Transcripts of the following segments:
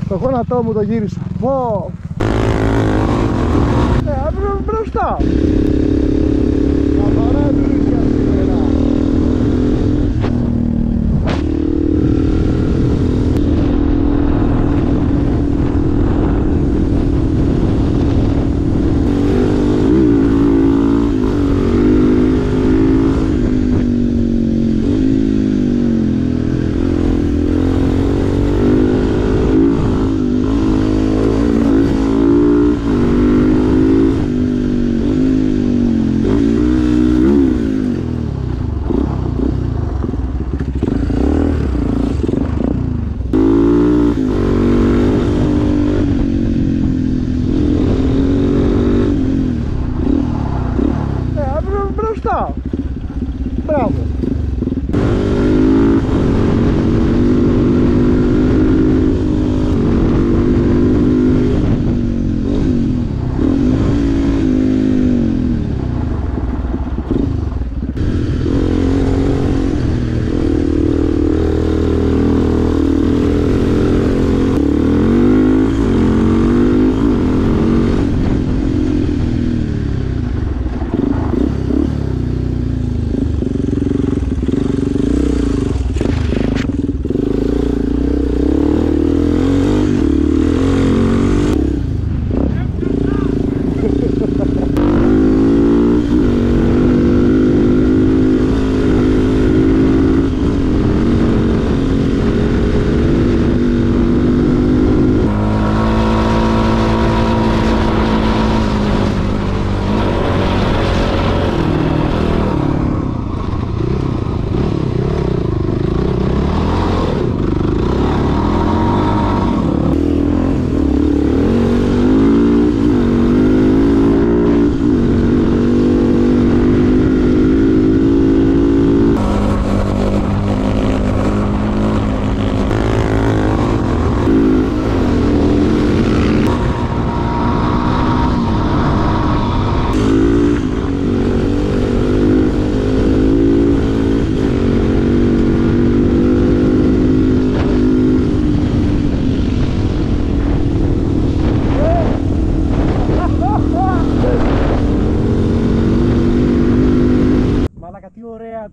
Το γόνατό μου το γύρισα. Πω! Μπροστά! Καθαρά δίκαια σήμερα. Μπράβο.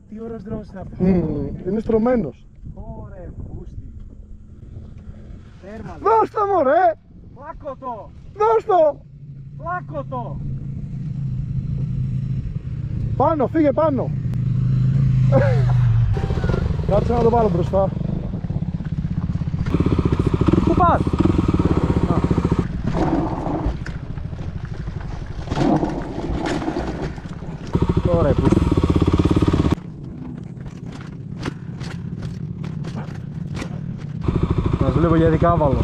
Τι ωραίος δρόμος είναι αυτός. Είναι στρωμένος. Ωρε πούστη. Τέρμα. Δώσ' το μωρέ. Πλάκω το. Δώσ' το. Πλάκω το. Πάνω, φύγε πάνω. Κάτσε να το βάλω μπροστά. Πού πας? Ωραία πούστη. Να βλέπω για δικάβαλο.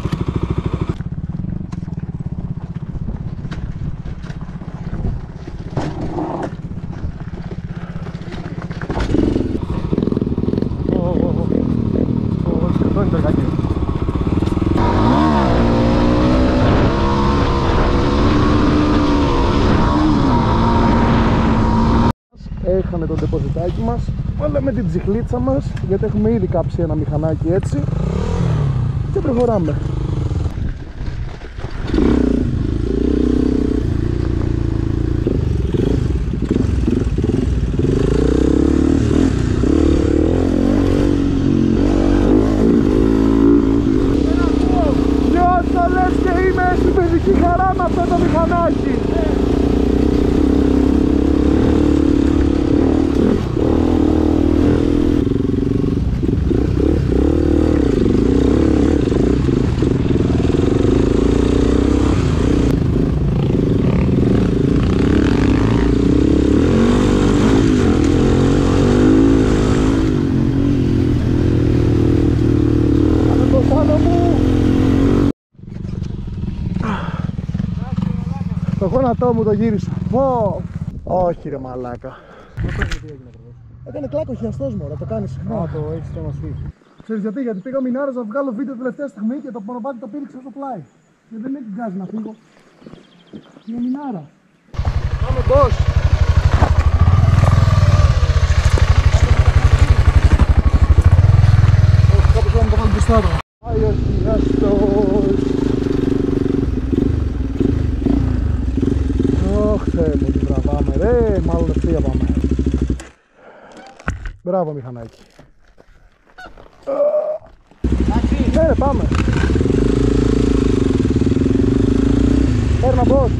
Σκοτώνει το εργάκι. Έχαμε το ντεποζιτάκι μας. Βάλαμε την ψυχλίτσα μας, γιατί έχουμε ήδη κάψει ένα μηχανάκι έτσι. Και προχωράμε. Νιώθω λες και είμαι στην παιδική χαρά με αυτό το μηχανάκι. Το γόνατό μου το γύρισα. Πω! Όχι ρε μαλάκα. Έκανε κλάκο χιαστός μου, το κάνεις. Α, το έχεις το μασφί. Ξέρεις γιατί πήγα Μινάρας να βγάλω βίντεο τελευταία στιγμή και το μονοπάτι το πήριξα στο πλάι. Και δεν έχει γκάζι να φύγω. Είναι Μινάρα. Πάμε boss! Όχι, κάπως θα μου το βάλω μπροστά τώρα. Πάει ο χιαστός. Μπράβο μηχανάκι. Ναι ρε, πάμε. Παίρνα πώς.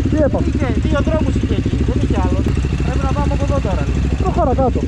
Τι έπαμε. Είχε δύο δρόμους είχε εκεί, δεν είχε άλλο. Πρέπει να πάμε από εδώ τώρα. Προχώρα κάτω.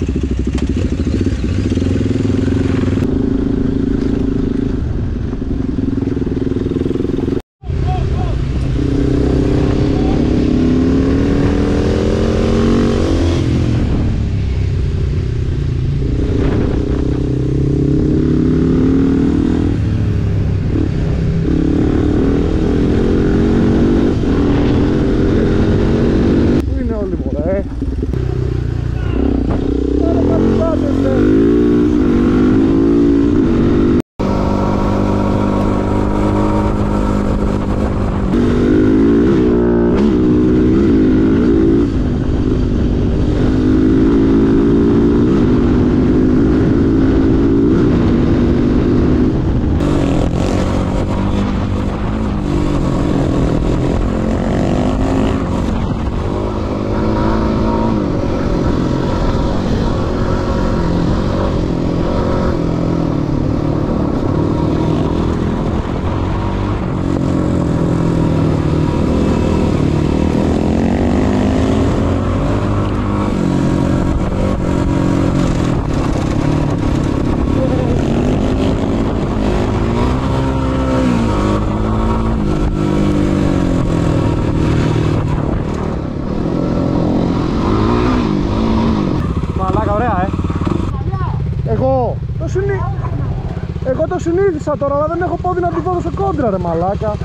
Εγώ το συνήθισα τώρα, αλλά δεν έχω πόδι να τη δώσω κόντρα ρε μαλάκα.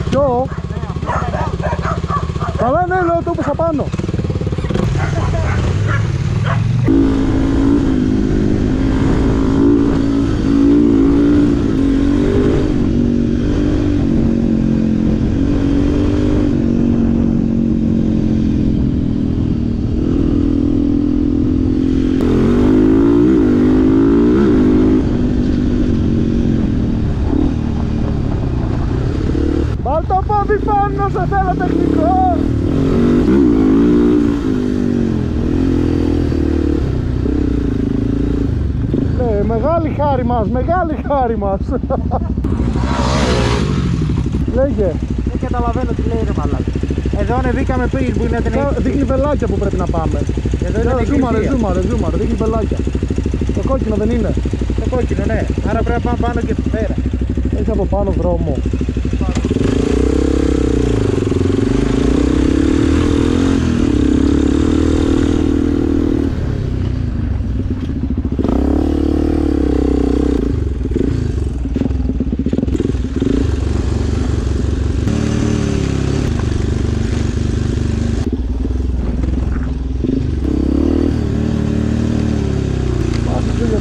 Ποιο? Καλά ναι, λέω το έπεσα πάνω. Το πόδι πάνω, σε θέλω τεχνικό. Ναι, μεγάλη χάρη μας, μεγάλη χάρη μας. Λέγε. Δεν καταλαβαίνω τι λέει ρε μαλάκα. Εδώ ανεβήκαμε πριν που είναι την έξι. Δείχνει βελάκια που πρέπει να πάμε. Εδώ είναι την ζούμαρε, δείχνει βελάκια. Το κόκκινο δεν είναι. Το κόκκινο ναι, άρα πρέπει να πάμε πάνω και πέρα. Έχει από πάνω δρόμο.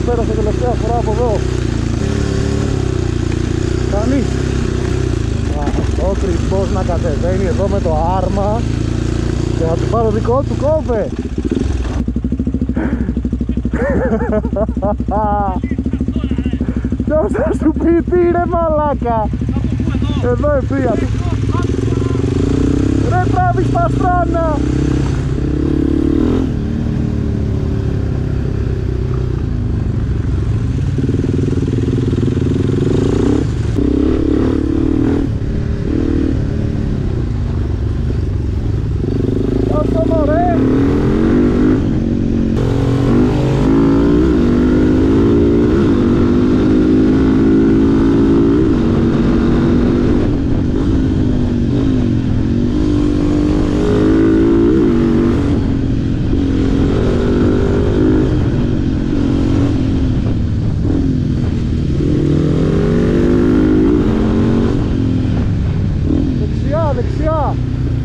Πέρασα τελευταία φορά από εδώ. Κανείς. Ο κρυμπός να κατεβαίνει εδώ με το άρμα και να του πάρω δικό του κόβε. Ποιος θα σου πει τι ρε μαλάκα. Εδώ ευθεία. Ρε τράβεις παστράνα.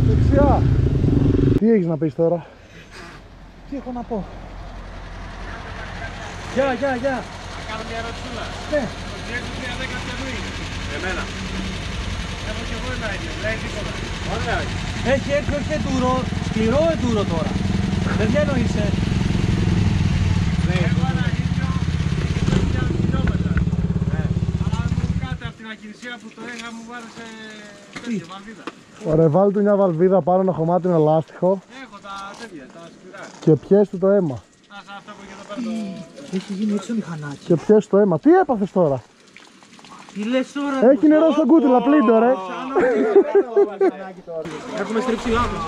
Δεξιά. Τι έχεις να πεις τώρα? Τι έχω να πω? Γεια. Να κάνω μια ερωτησούλα. Ναι. Το GX310 ποιανού είναι? Εμένα. Έχω και εγώ ένα ίδιο, λέει τίποτα. Ωραία. Έχει έρθει όχι εντούρο, σκληρό εντούρο τώρα. Δεν διανοείσαι. Έχω ένα ίδιο, πήρα που το είχα μου βάρεσε τέτοια βαλβίδα. Ωραία, βάλει του μια βαλβίδα πάνω ένα χωμάτι με λάστιχο Έχω τα τέτοια, τα σκληρά. και πιες του το αίμα. Άσα αυτό που είχε εδώ πέρα το... Έχει γίνει έξω μηχανάκι. Και πιες το αίμα. Τι έπαθες τώρα? Τι λες τώρα? Έχει νερό στο κούτουλα, πλύντο ρε. Έχουμε στρίψει λάθος.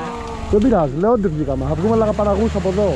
Δεν πειράζει, λέω ότι βγήκαμε. Θα βγούμε λαγαπαραγούς από εδώ.